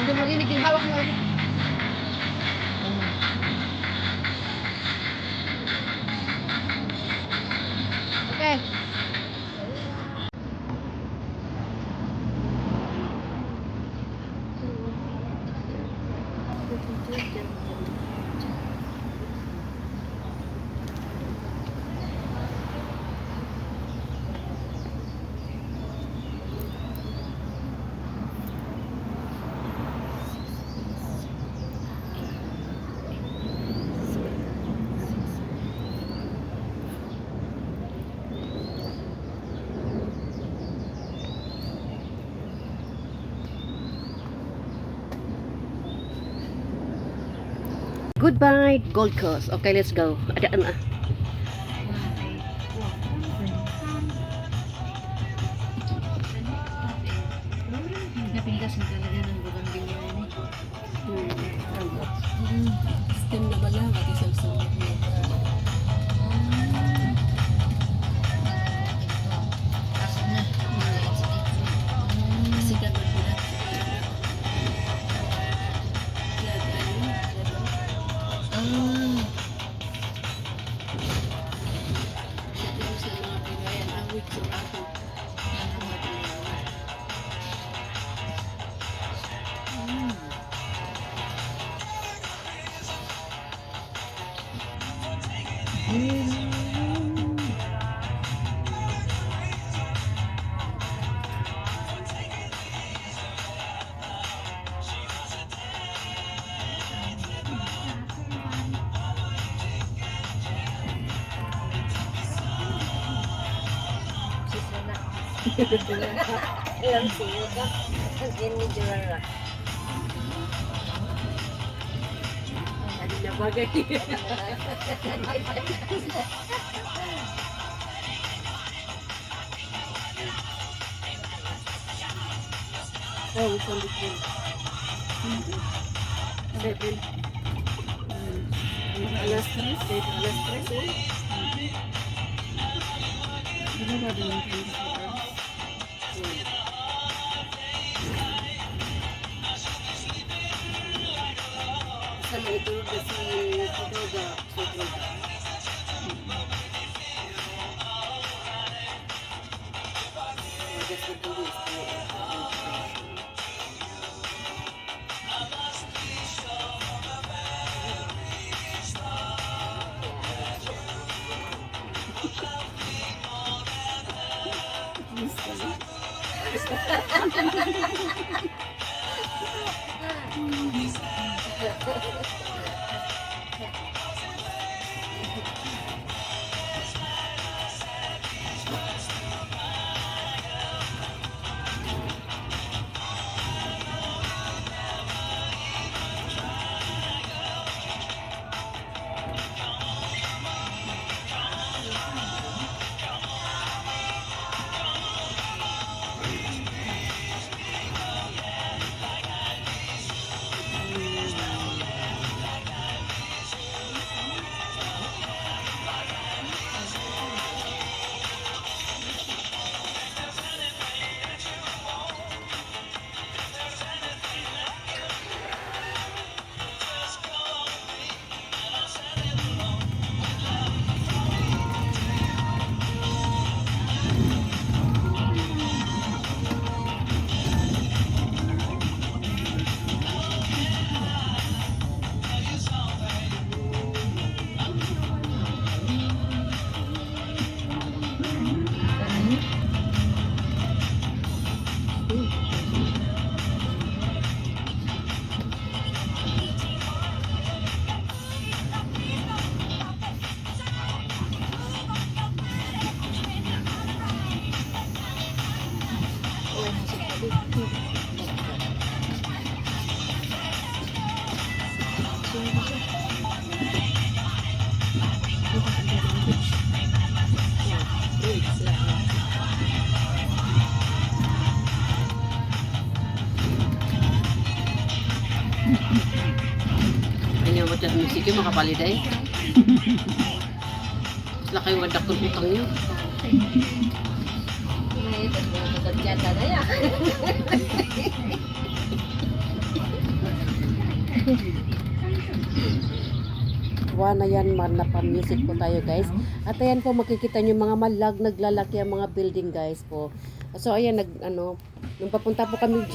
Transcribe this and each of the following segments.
Hindi marinig yung hawak mo. Okay. Goodbye, Gold Coast. Okay, let's go. Adaan na. Napindas na talaga ng bugambing yan eh. Stem na ba lang? At isang-sangit mo. Kasi na. Kasi ka ba sila? Ilang siyo ka. Ang medyo rara. Hindi na bagay. Oh, isang bitin. 7. Alas 3. Alas 3 eh. Ano ba din ang sama itu kasi ito da sobrang Kanya mo dyan musik yung makapaliday. Sila kayo wadak kung utang nyo. May tagdyata na yan. Na yan, man na pa-music po tayo guys. At ayan po makikita nyo mga malag naglalaki ang mga building guys po. So ayan nung papunta po kami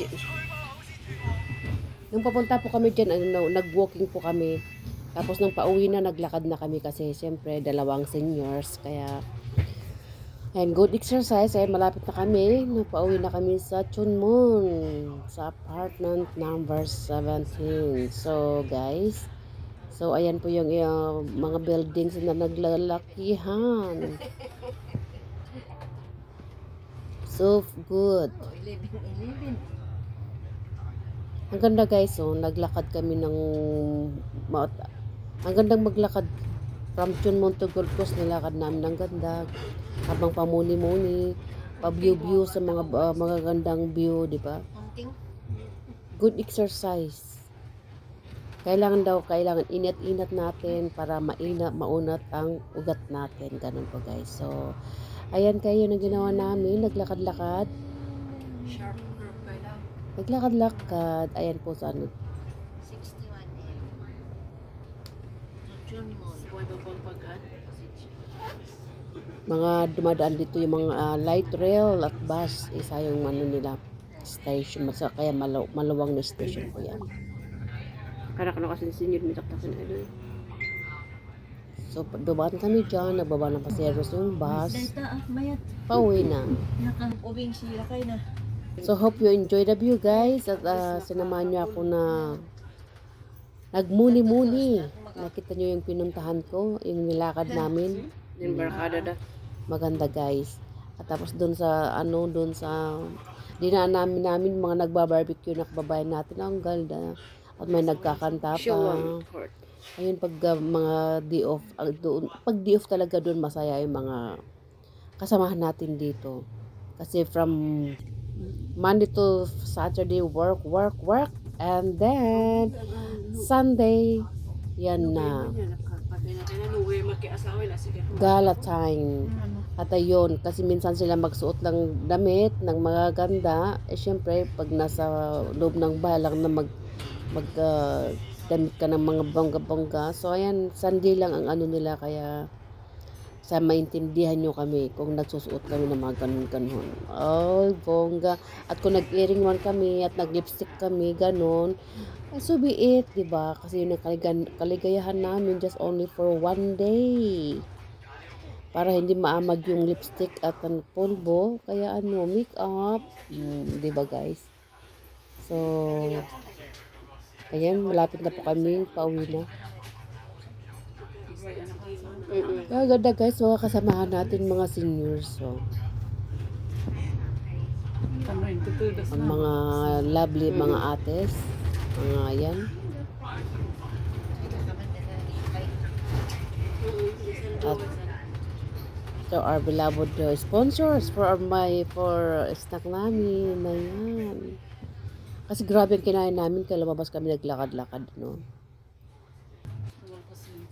nag-walking po kami. Tapos nung pauwi na naglakad na kami kasi siyempre dalawang seniors kaya and good exercise ay malapit na kami. Pauwi na kami sa Chunmun sa apartment number 17. So guys, so ayan po yung mga buildings na naglalakihan. So good. 11. Ang ganda guys, naglakad kami ang gandang maglakad from Chunmun to Gold Coast, nilakad namin ang ganda habang pamuni-muni, pa-view sa mga gandang view, di ba? Good exercise. Kailangan inat-inat natin para maunat ang ugat natin. Ganun po guys. So, ayan kayo na ginawa namin. Naglakad-lakad. Naglakad-lakad. Ayan po sa 61 mga dumadaan dito yung mga light rail at bus. Isa yung nila station. Kaya maluwang na station po yan. Kaya kasi senior mitaktakin ay so dumaan kami dyan, nagbaba ng paseros yung bus, pauwi na. So hope you enjoy the view guys at sinamahan niyo ako na nagmuni-muni. Nakita niyo yung pinuntahan ko, yung nilakad namin, yung barkada maganda guys. At tapos doon sa dinaan namin mga nagbabarbecue na kababayan natin, ang ganda. At may nagkakanta pa. Ayun, pag mga day-off, pag day-off talaga doon masaya yung mga kasamahan natin dito. Kasi from Monday to Saturday, work. And then, Sunday, yan na. Gala time. At ayun, kasi minsan sila magsuot lang damit ng mga ganda. Syempre, pag nasa loob ng bahay lang na damit ka ng mga bongga-bongga. So, ayan, Sunday lang ang nila. Kaya, sa maintindihan nyo kami kung nagsusuot kami ng mga ganun-ganun. Oh, bongga. At kung nag-earring man kami at nag-lipstick kami, ganun. So be it, diba? Kasi yung kaligayahan namin just only for one day. Para hindi maamag yung lipstick at ang pulbo. Kaya make up. Diba guys? So, ayan, malapit na po kami, pauwi na. Kaya ganda guys, mga kasamahan natin mga seniors. So, ang mga lovely mga ates, mga yan. At to our beloved sponsors for snack namin na yan. Kasi grabe ang kinain namin kaya lumabas kami naglakad-lakad, no?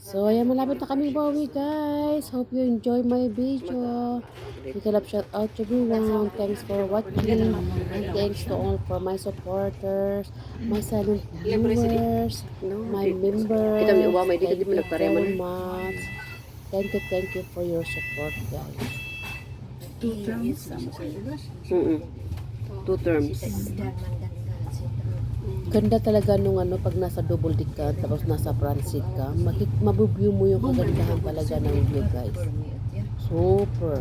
So, ayan, malapit na kami bawi, guys. Hope you enjoy my video. Big love shout out to everyone. Thanks for watching. And thanks to all for my supporters, my silent viewers, my members. Thank you very much. Thank you for your support, guys. 2 terms. 2 terms. Ganda talaga nung pag nasa double deck ka tapos nasa front seat ka, mabubview mo yung kagandahan talaga ng view guys. Super.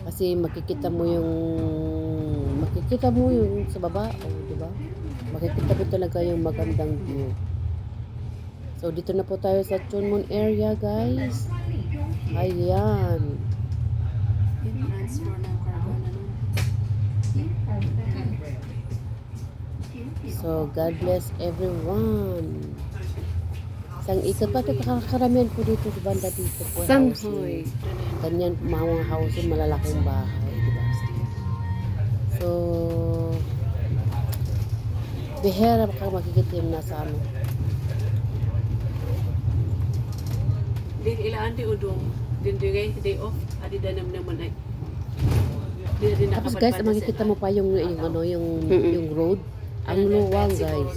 Kasi makikita mo yung sa baba, di ba? Makikita mo talaga yung magandang view. So dito na po tayo sa Chunmun area guys. Ayan. Transfer ng carbon So, God bless everyone. Isang ikot pa ito, karamihan po dito sa banda dito po. Sanhoy. Ganyan, mga housing, malalaking bahay, di ba? So, bihera ka makikita yung nasa ano. Di ilaan di udong. Din day off. Adi danam naman ay. Di Tapos guys, makikita mo pa yung ano, yung road. Ang luwang guys.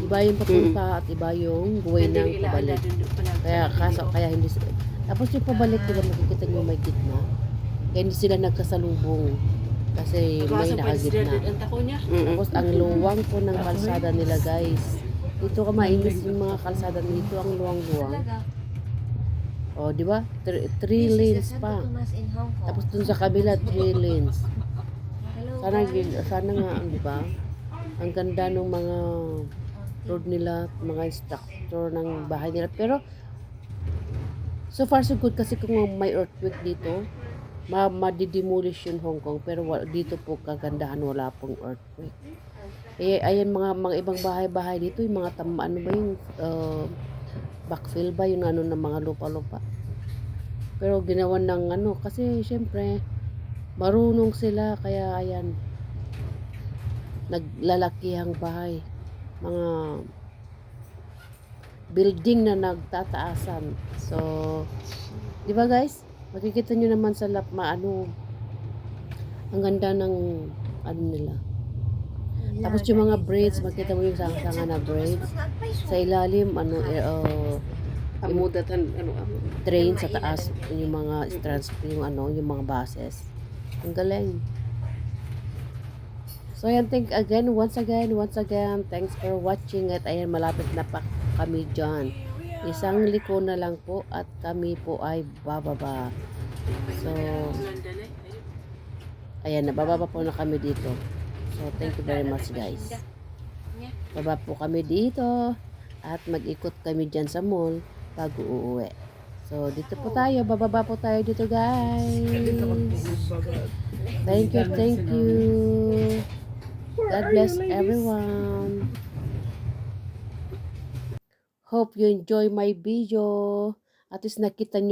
Iba yung papunta at iba yung buhay ng pabalik. Kaya hindi tapos yung pabalik nila makikita nyo may gitna. Kaya hindi sila nagkasalubong. Kasi may nakagitna. Tapos ang luwang po ng kalsada nila guys. Dito ka mainis yung mga kalsada dito ang luwang-luwang. Oh, di ba? 3 lanes pa. Tapos dun sa kabila 3 lanes. Sana nga, di ba? Ang ganda ng mga road nila, mga structure ng bahay nila. Pero so far so good kasi kung may earthquake dito, madidemolish yung Hong Kong. Pero dito po kagandahan, wala pong earthquake. Eh, ayan mga ibang bahay-bahay dito, yung mga ano ba yung backfill ba yung ano ng mga lupa-lupa. Pero ginawa ng ano kasi syempre marunong sila kaya ayan naglalakihang bahay, mga building na nagtataasan. So, di ba guys? Makikita nyo naman sa ang ganda ng ano nila. Tapos yung mga braids, makita mo yung sanga na braids. Sa ilalim, Amudatan, train sa taas, yung mga strands, yung mga buses. Ang galing. So, ayan, once again, thanks for watching at ayan, malapit na pa kami dyan. Isang liko na lang po at kami po ay bababa. So, ayan, nabababa po na kami dito. So, thank you very much guys. Baba po kami dito at mag-ikot kami dyan sa mall bago uuwi. So, dito po tayo. Bababa po tayo dito guys. Thank you. God bless everyone. Hope you enjoy my video. At least nakita nyo